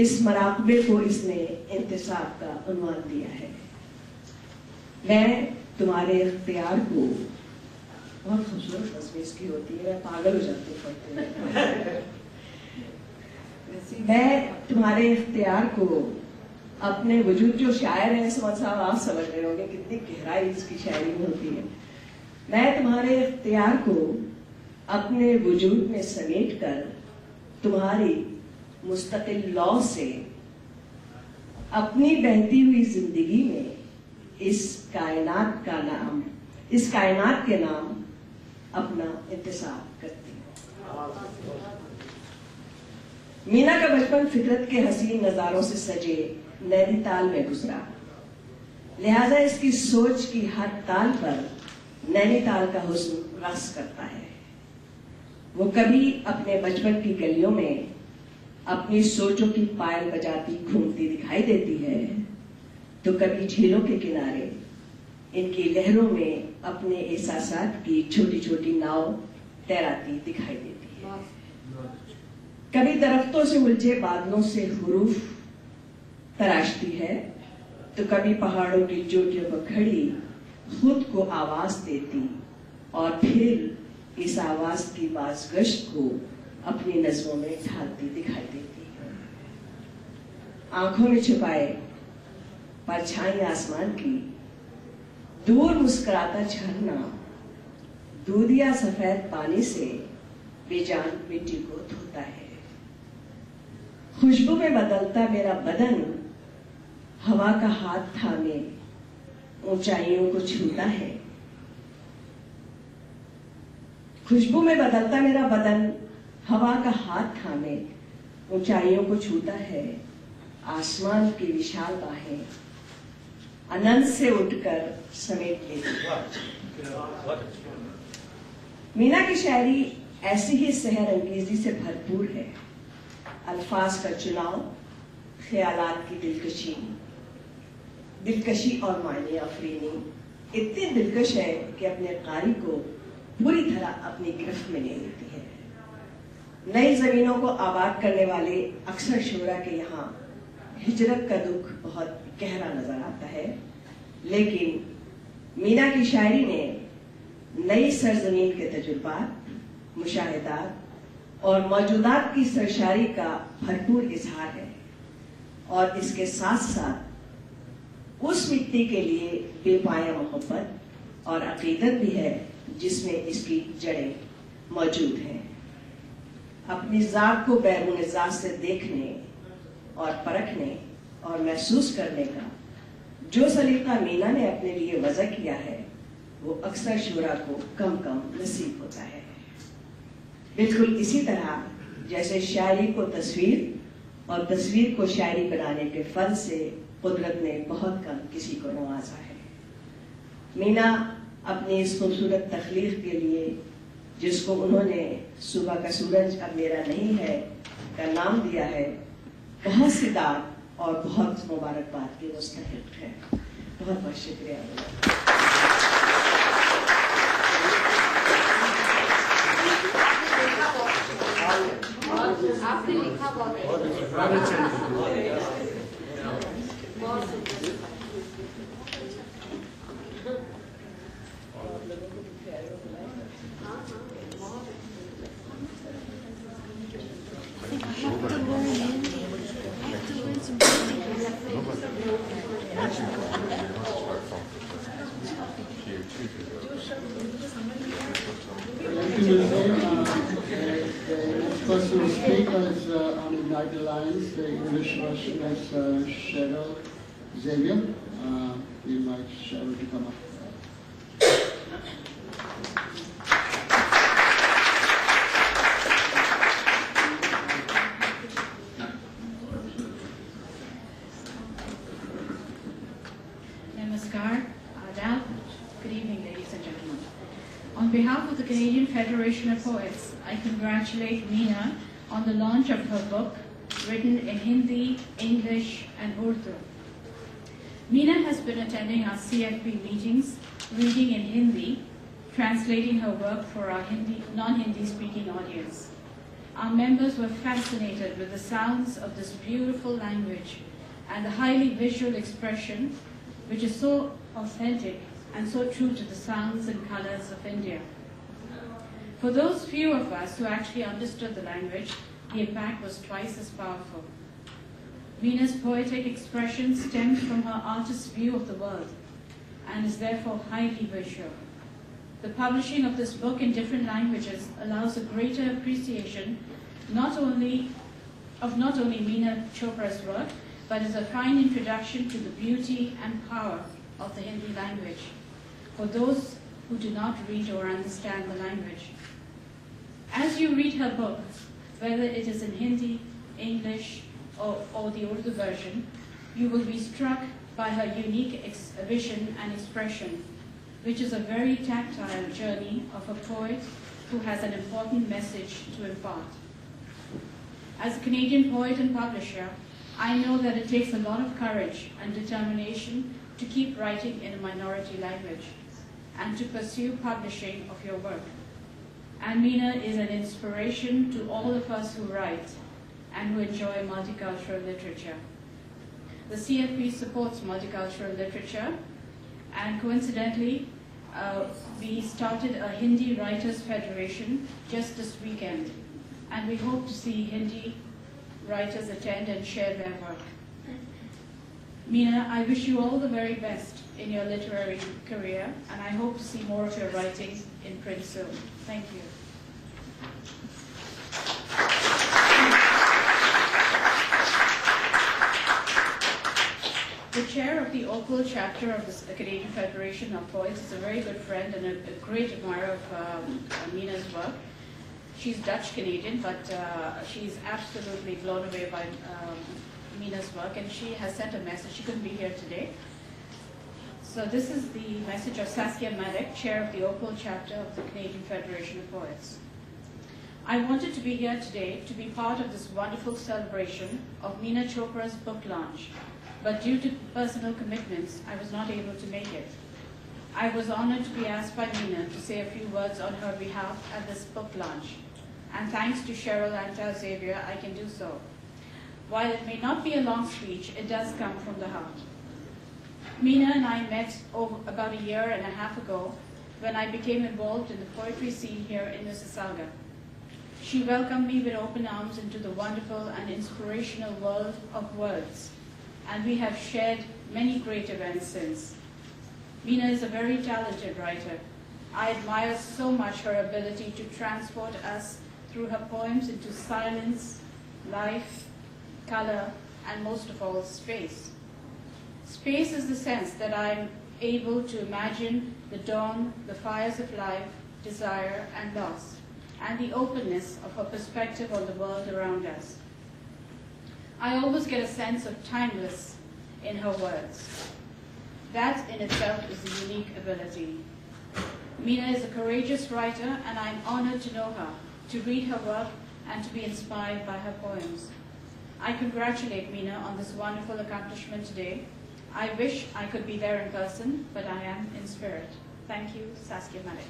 اس مراقبے کو اس نے انتصاب کا عنوان دیا ہے. میں تمہارے اختیار کو، بہت خوبصورت تصویر اس کی ہوتی ہے، میں پاگل ہو جاتی ہوں پڑھتے. میں تمہارے اختیار کو اپنے وجود، جو شاعر ہیں سمجھ صاحب آپ سمجھ رہے ہوں گے کتنی گہرائی اس کی شاعری میں ہوتی ہے. میں تمہارے اختیار کو اپنے وجود میں سمیٹ کر تمہاری مستقل لو سے اپنی بہتی ہوئی زندگی میں اس کائنات کے نام اپنا انتصاب کرتی ہوں. مینا کا بچپن فطرت کے حسین نظاروں سے سجے نینی تال میں گزرا، لہذا اس کی سوچ کی ہر تال پر نینی تال کا حسن رقص کرتا ہے. وہ کبھی اپنے بچپن کی گلیوں میں اپنی سوچوں کی پائل بجاتی گھومتی دکھائی دیتی ہے، تو کبھی جھیلوں کے کنارے ان کی لہروں میں اپنے احساسات کی چھوٹی چھوٹی ناؤ تیراتی دکھائی دیتی ہے. کبھی درختوں سے الجھے بادلوں سے حروف تراشتی ہے، تو کبھی پہاڑوں کی چوٹیوں پر کھڑی خود کو آواز دیتی اور پھر اس آواز کی بازگشت کو اپنی نظموں میں ڈھالتی دکھائی دیتی ہے. آنکھوں میں چھپائے پرچھائی آسمان کی، دور مسکراتا جھرنا دودھیا سفید پانی سے بے جان مٹی کو دھوتا ہے. خوشبو میں بدلتا میرا بدن ہوا کا ہاتھ تھامے اونچائیوں کو چھوتا ہے. خوشبو میں بدلتا میرا بدن ہوا کا ہاتھ تھامے اونچائیوں کو چھوتا ہے. آسمان کی وشال باہیں اننت سے اٹھ کر سمیٹ لیتی. مینا کی شاعری ایسی ہی سحر انگیزی سے بھرپور ہے. الفاظ کا چناؤ، خیالات کی دلکشی اور معنی آفرینی اتنی دلکش ہے کہ اپنے قاری کو پوری طرح اپنی گرفت میں لے لیتی ہے. نئی زمینوں کو آباد کرنے والے اکثر شعراء کے یہاں ہجرت کا دکھ بہت گہرا نظر آتا ہے، لیکن مینا کی شاعری میں نئی سرزمین کے تجربات، مشاہدات اور موجودات کی سرشاری کا بھرپور اظہار ہے، اور اس کے ساتھ ساتھ اس مٹی کے لیے بے پایہ محبت اور عقیدت بھی ہے جس میں اس کی جڑیں موجود ہیں. اپنی ذات کو بیرون ذات سے دیکھنے اور پرکھنے اور محسوس کرنے کا جو سلیقہ مینا نے اپنے لیے وضع کیا ہے، وہ اکثر شعراء کو کم نصیب ہوتا ہے. بالکل اسی طرح جیسے شاعری کو تصویر اور تصویر کو شاعری بنانے کے فن سے قدرت نے بہت کم کسی کو نوازا ہے. مینا اپنی اس خوبصورت تخلیق کے لیے، جس کو انہوں نے صبح کا سورج اب میرا نہیں ہے کا نام دیا ہے، بہت سی داد اور بہت مبارکباد کی مستحق ہے. بہت بہت شکریہ. آپ نے لکھا First to speak is on the United Alliance, the English version is Cheryl Xavier. We invite Cheryl to come up. Namaskar, Adab. Good evening, ladies and gentlemen. On behalf of the Canadian Federation of Poets, I congratulate Meena on the launch of her book, written in Hindi, English, and Urdu. Meena has been attending our CFP meetings, reading in Hindi, translating her work for our non-Hindi speaking audience. our members were fascinated with the sounds of this beautiful language and the highly visual expression, which is so authentic and so true to the sounds and colors of India. For those few of us who actually understood the language, the impact was twice as powerful. Meena's poetic expression stems from her artist's view of the world and is therefore highly visual. The publishing of this book in different languages allows a greater appreciation not only Meena Chopra's work, but is a fine introduction to the beauty and power of the Hindi language for those who do not read or understand the language. As you read her book, whether it is in Hindi, English, or the Urdu version, you will be struck by her unique vision and expression, which is a very tactile journey of a poet who has an important message to impart. As a Canadian poet and publisher, I know that it takes a lot of courage and determination to keep writing in a minority language and to pursue publishing of your work. And Meena is an inspiration to all of us who write and who enjoy multicultural literature. The CFP supports multicultural literature, and coincidentally, we started a Hindi Writers Federation just this weekend, and we hope to see Hindi writers attend and share their work. Meena, I wish you all the very best in your literary career, and I hope to see more of your writing in print soon. Thank you. The chair of the Opal chapter of the Canadian Federation of Poets is a very good friend and a great admirer of Meena's work. She's Dutch-Canadian, but she's absolutely blown away by Meena's work, and she has sent a message. She couldn't be here today. So this is the message of Saskia Malik, chair of the Opal chapter of the Canadian Federation of Poets. I wanted to be here today to be part of this wonderful celebration of Meena Chopra's book launch, but due to personal commitments, I was not able to make it. I was honored to be asked by Meena to say a few words on her behalf at this book launch, and thanks to Cheryl and Xavier, I can do so. While it may not be a long speech, it does come from the heart. Meena and I met about a year and a half ago when I became involved in the poetry scene here in Mississauga. She welcomed me with open arms into the wonderful and inspirational world of words, and we have shared many great events since. Meena is a very talented writer. I admire so much her ability to transport us through her poems into silence, life, color, and most of all, space. Space is the sense that I'm able to imagine the dawn, the fires of life, desire, and loss, and the openness of her perspective on the world around us. I always get a sense of timeless in her words. That in itself is a unique ability. Meena is a courageous writer, and I'm honored to know her, to read her work, and to be inspired by her poems. I congratulate Meena on this wonderful accomplishment today. I wish I could be there in person, but I am in spirit. Thank you, Saskia Malik.